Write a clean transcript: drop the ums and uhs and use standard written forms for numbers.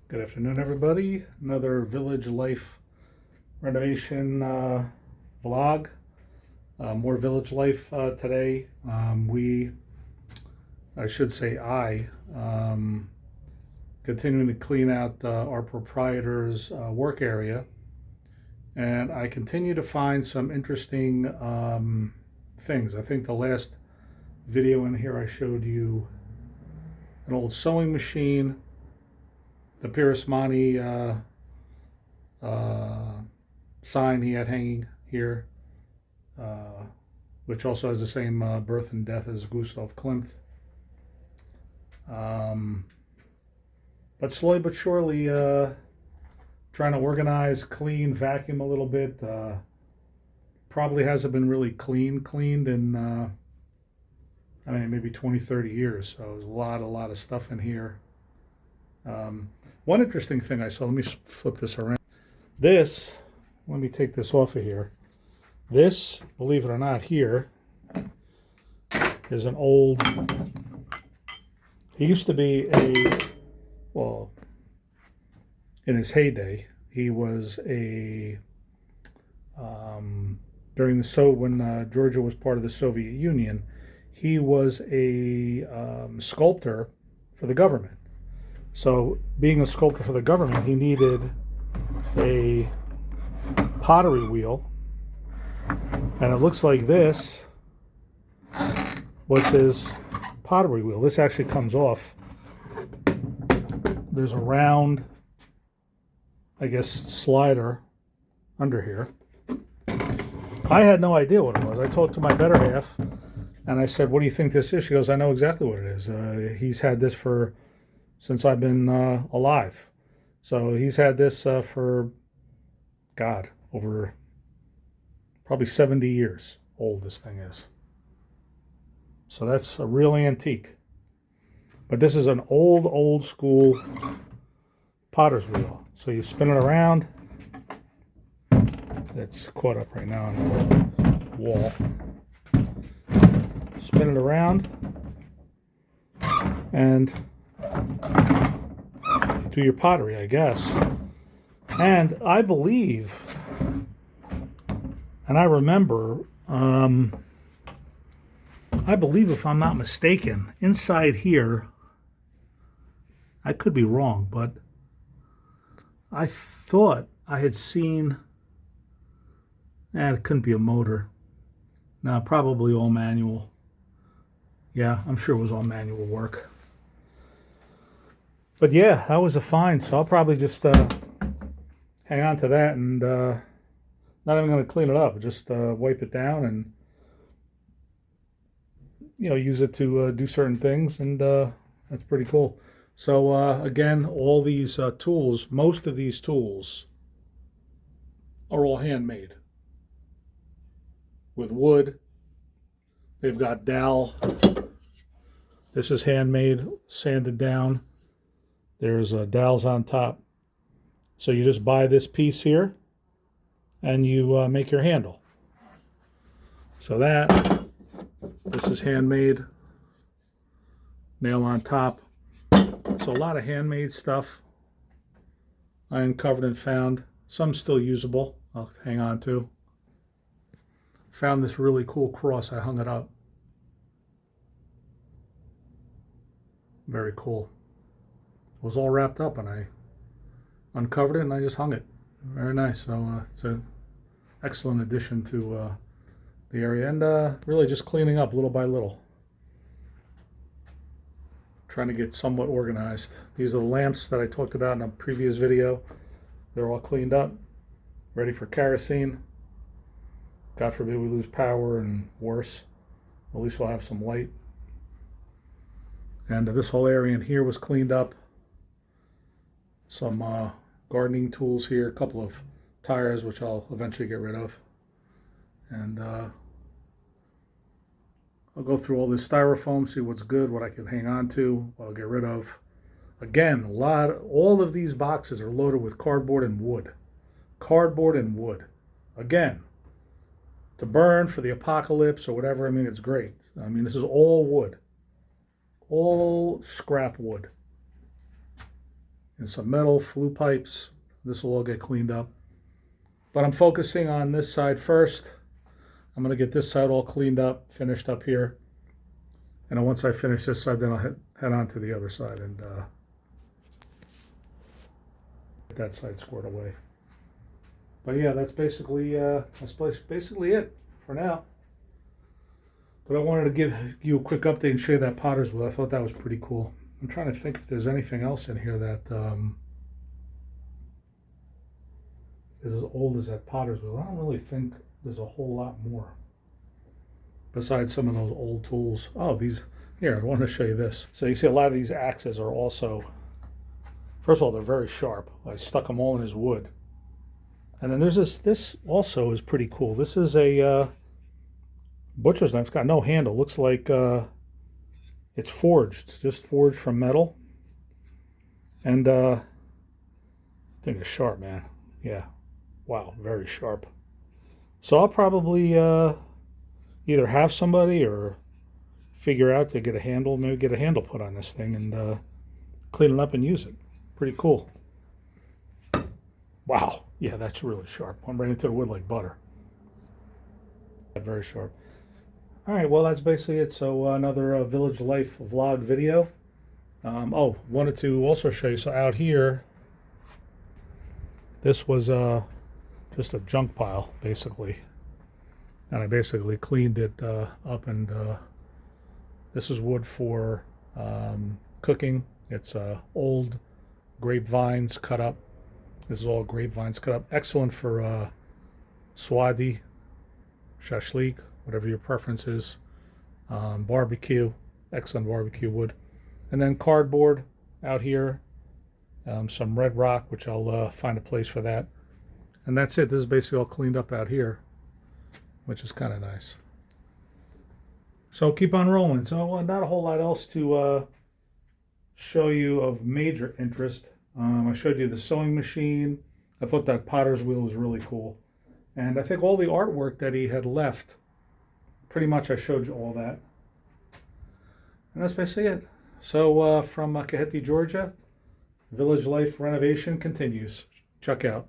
Good afternoon, everybody. Another Village Life renovation vlog. More Village Life today. I should say continuing to clean out our proprietor's work area. And I continue to find some interesting things. I think the last video in here I showed you an old sewing machine, the Pirosmani sign he had hanging here, which also has the same birth and death as Gustav Klimt. But slowly but surely trying to organize, clean, vacuum a little bit. Probably hasn't been really cleaned in maybe 20, 30 years. So there's a lot of stuff in here. One interesting thing I saw, let me flip this around. Let me take this off of here. This, believe it or not, here is an old, he used to be in his heyday, he was when Georgia was part of the Soviet Union, he was a sculptor for the government. So being a sculptor for the government, he needed a pottery wheel. And it looks like this was his pottery wheel. This actually comes off. There's a round, I guess, slider under here. I had no idea what it was. I talked to my better half and I said, "What do you think this is?" She goes, "I know exactly what it is. He's had this since I've been alive." So he's had this for, over probably 70 years old this thing is. So that's a real antique. But this is an old school potter's wheel. So you spin it around. It's caught up right now on the wall. Spin it around and do your pottery, I guess. And I believe, and I remember, I believe, if I'm not mistaken, inside here, I could be wrong, but I thought I had seen, it couldn't be a motor. No, probably all manual. Yeah, I'm sure it was all manual work. But yeah, that was a find, so I'll probably just hang on to that and not even going to clean it up, just wipe it down and use it to do certain things, and that's pretty cool. So again, all these tools, most of these tools are all handmade with wood. They've got dowel. This is handmade, sanded down. There's dowels on top. So you just buy this piece here and you make your handle. So this is handmade, nail on top. So a lot of handmade stuff I uncovered and found. Some still usable, I'll hang on to. Found this really cool cross, I hung it up. Very cool. It was all wrapped up and I uncovered it and I just hung it. Very nice. So it's an excellent addition to the area, and really just cleaning up little by little. Trying to get somewhat organized. These are the lamps that I talked about in a previous video. They're all cleaned up, ready for kerosene. God forbid we lose power and worse. At least we'll have some light. And this whole area in here was cleaned up. Some gardening tools here, a couple of tires, which I'll eventually get rid of. And I'll go through all this styrofoam, see what's good, what I can hang on to, what I'll get rid of. Again, all of these boxes are loaded with cardboard and wood. Cardboard and wood. Again, to burn for the apocalypse or whatever, it's great. This is all wood. All scrap wood. and some metal, flue pipes. This will all get cleaned up. But I'm focusing on this side first. I'm going to get this side all cleaned up, finished up here. And then once I finish this side, then I'll head on to the other side and get that side squared away. But yeah, that's basically it for now. But I wanted to give you a quick update and show you that potter's wheel. I thought that was pretty cool. I'm trying to think if there's anything else in here that is as old as that potter's wheel. I don't really think there's a whole lot more besides some of those old tools. Oh, these here, I want to show you this. So you see a lot of these axes are also, first of all, they're very sharp. I stuck them all in his wood. And then there's this also is pretty cool. This is a butcher's knife. It's got no handle. Looks like it's forged, just forged from metal. And I think it's sharp, man. Yeah. Wow, very sharp. So I'll probably either have somebody or figure out to get a handle, maybe get a handle put on this thing and clean it up and use it. Pretty cool. Wow. Yeah, that's really sharp. Went right into the wood like butter. Very sharp. All right, well, that's basically it. So another Village Life vlog video. Oh, wanted to also show you, so out here, this was just a junk pile, basically. And I basically cleaned it up, and this is wood for cooking. It's old grapevines cut up. This is all grapevines cut up. Excellent for swadi, shashlik, whatever your preference is. Barbecue, excellent barbecue wood. And then cardboard out here. Some red rock, which I'll find a place for that. And that's it. This is basically all cleaned up out here, which is kind of nice. So keep on rolling. So not a whole lot else to show you of major interest. I showed you the sewing machine. I thought that potter's wheel was really cool. And I think all the artwork that he had left, pretty much I showed you all that. And that's basically it. So from Kakheti, Georgia, Village Life renovation continues. Check out.